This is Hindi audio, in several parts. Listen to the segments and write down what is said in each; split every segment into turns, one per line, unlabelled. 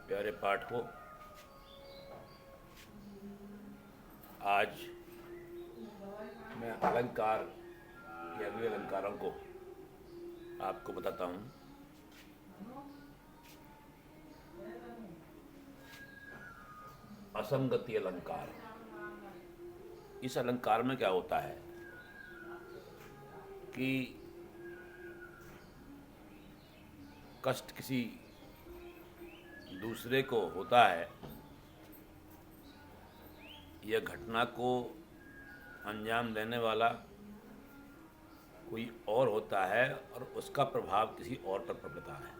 प्यारे पाठकों, आज मैं अलंकार या अगले अलंकारों को आपको बताता हूँ। असंगति अलंकार। इस अलंकार में क्या होता है कि कष्ट किसी दूसरे को होता है या घटना को अंजाम देने वाला कोई और होता है और उसका प्रभाव किसी और पर पड़ता है।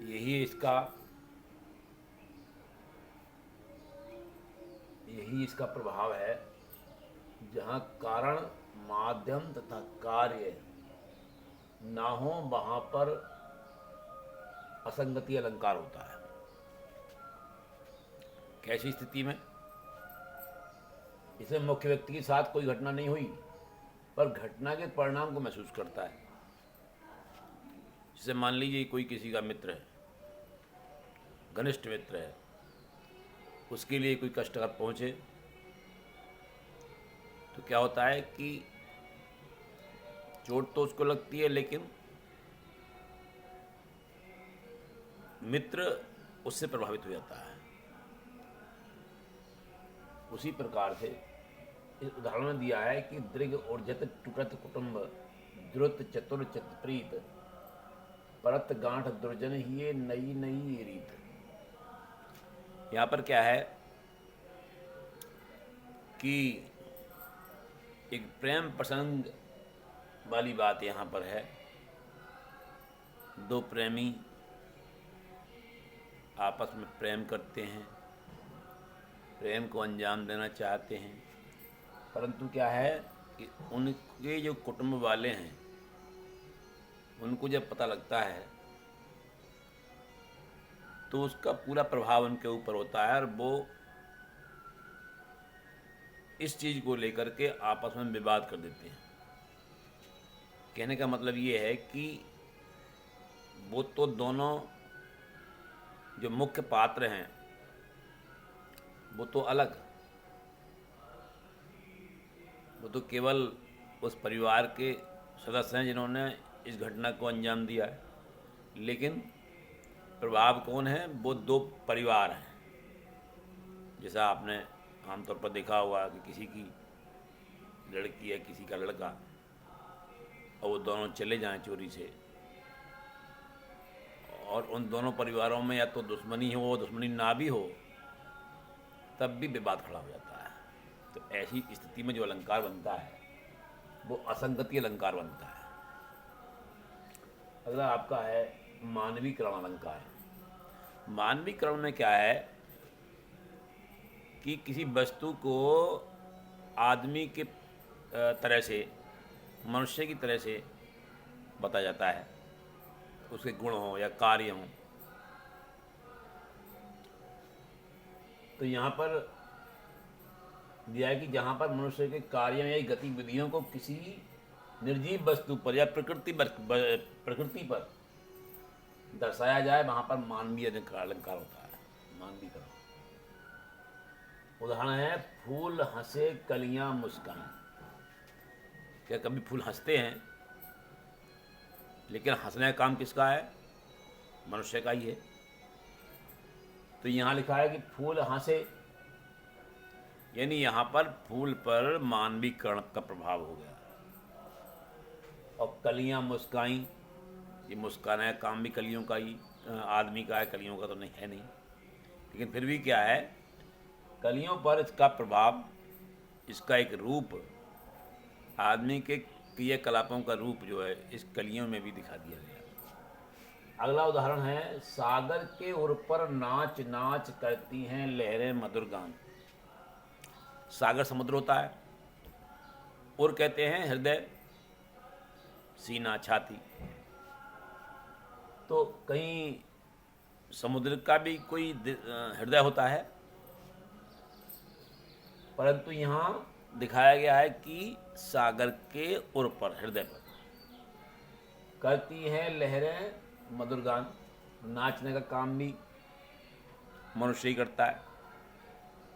यही इसका प्रभाव है। जहाँ कारण, माध्यम तथा कार्य ना हो वहाँ पर असंगति अलंकार होता है। कैसी स्थिति में? इसे मुख्य व्यक्ति के साथ कोई घटना नहीं हुई पर घटना के परिणाम को महसूस करता है। जैसे मान लीजिए कोई किसी का मित्र है, घनिष्ठ मित्र है, उसके लिए कोई कष्ट अगर पहुंचे तो क्या होता है कि चोट तो उसको लगती है लेकिन मित्र उससे प्रभावित हो जाता है। उसी प्रकार से इस उदाहरण में दिया है कि दृग ऊर्जत टुकत कुटुंब द्रुत चतुर चितप्रीत परत गांठ दुर्जन ही नई नई रीत। यहाँ पर क्या है कि एक प्रेम प्रसंग वाली बात यहाँ पर है। दो प्रेमी आपस में प्रेम करते हैं, प्रेम को अंजाम देना चाहते हैं, परंतु क्या है कि उनके जो कुटुंब वाले हैं उनको जब पता लगता है तो उसका पूरा प्रभाव उनके ऊपर होता है और वो इस चीज़ को लेकर के आपस में विवाद कर देते हैं। कहने का मतलब ये है कि वो तो दोनों जो मुख्य पात्र हैं वो तो अलग, वो तो केवल उस परिवार के सदस्य हैं जिन्होंने इस घटना को अंजाम दिया है, लेकिन प्रभाव कौन है? वो दो परिवार हैं। जैसा आपने आमतौर पर देखा होगा कि किसी की लड़की है, किसी का लड़का, और वो दोनों चले जाएं चोरी से और उन दोनों परिवारों में या तो दुश्मनी हो, दुश्मनी ना भी हो, तब भी विवाद खड़ा हो जाता है। तो ऐसी स्थिति में जो अलंकार बनता है वो असंगति अलंकार बनता है। अगला आपका है मानवीकरण अलंकार। मानवीकरण में क्या है कि किसी वस्तु को आदमी के तरह से, मनुष्य की तरह से बताया जाता है, उसके गुण हो या कार्य हो। तो यहाँ पर दिया है कि जहाँ पर मनुष्य के कार्यों या गतिविधियों को किसी निर्जीव वस्तु पर या प्रकृति पर दर्शाया जाए वहाँ पर मानवीय अलंकार होता है, मानवीकरण। उदाहरण है फूल हंसे कलियां मुस्कान। क्या कभी फूल हंसते हैं? लेकिन हंसने का काम किसका है? मनुष्य का ही है। तो यहाँ लिखा है कि फूल हंसे, यानी यहाँ पर फूल पर मानवीकरण का प्रभाव हो गया। और कलियां मुस्काई, ये मुस्काना का काम भी कलियों का ही, आदमी का है, कलियों का तो नहीं है नहीं, लेकिन फिर भी क्या है, कलियों पर इसका प्रभाव, इसका एक रूप, आदमी के क्रियाकलापों का रूप जो है इस कलियों में भी दिखा दिया गया। अगला उदाहरण है सागर के उर पर नाच नाच करती हैं लहरें मधुर गान। सागर समुद्र होता है, उर कहते हैं हृदय, सीना, छाती। तो कहीं समुद्र का भी कोई हृदय होता है, परंतु यहाँ दिखाया गया है कि सागर के उर पर, हृदय पर करती हैं लहरें मधुर गान। नाचने का काम भी मनुष्य ही करता है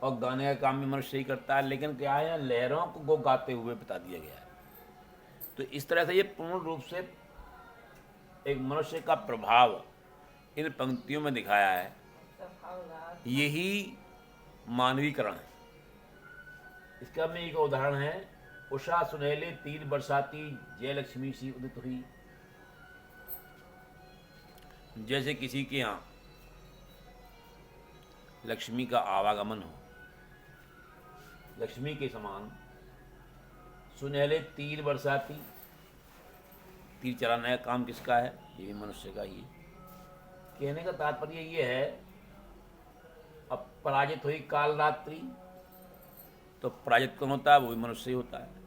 और गाने का काम भी मनुष्य ही करता है, लेकिन क्या है, लहरों को गाते हुए बता दिया गया है। तो इस तरह से ये पूर्ण रूप से एक मनुष्य का प्रभाव इन पंक्तियों में दिखाया है। यही मानवीकरण है। इसका में एक उदाहरण है, उषा सुनहले तीर बरसाती जय लक्ष्मी सी उदित हुई। जैसे किसी के यहाँ लक्ष्मी का आवागमन हो, लक्ष्मी के समान सुनहले तीर बरसाती। तीर चलाने का काम किसका है? ये भी मनुष्य का ही है। कहने का तात्पर्य ये है, अब पराजित हुई काल रात्रि, तो पराजित कौन होता है? वो भी मनुष्य ही होता है।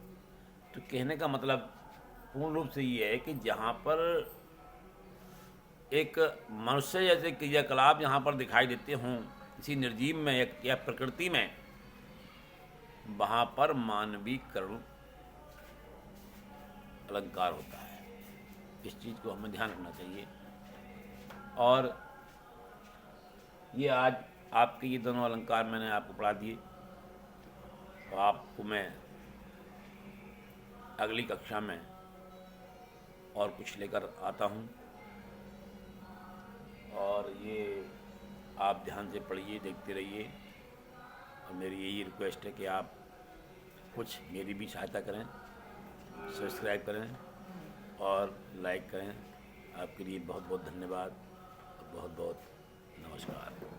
तो कहने का मतलब पूर्ण रूप से ये है कि जहाँ पर एक मनुष्य जैसे क्रियाकलाप यहाँ पर दिखाई देते हों किसी निर्जीव में या प्रकृति में, वहाँ पर मानवीकरण अलंकार होता है। इस चीज़ को हमें ध्यान रखना चाहिए। और ये आज आपके ये दोनों अलंकार मैंने आपको पढ़ा दिए, तो आपको मैं अगली कक्षा में और कुछ लेकर आता हूँ। और ये आप ध्यान से पढ़िए, देखते रहिए। और मेरी यही रिक्वेस्ट है कि आप कुछ मेरी भी सहायता करें, सब्सक्राइब करें और लाइक करें। आपके लिए बहुत बहुत धन्यवाद और बहुत बहुत नमस्कार।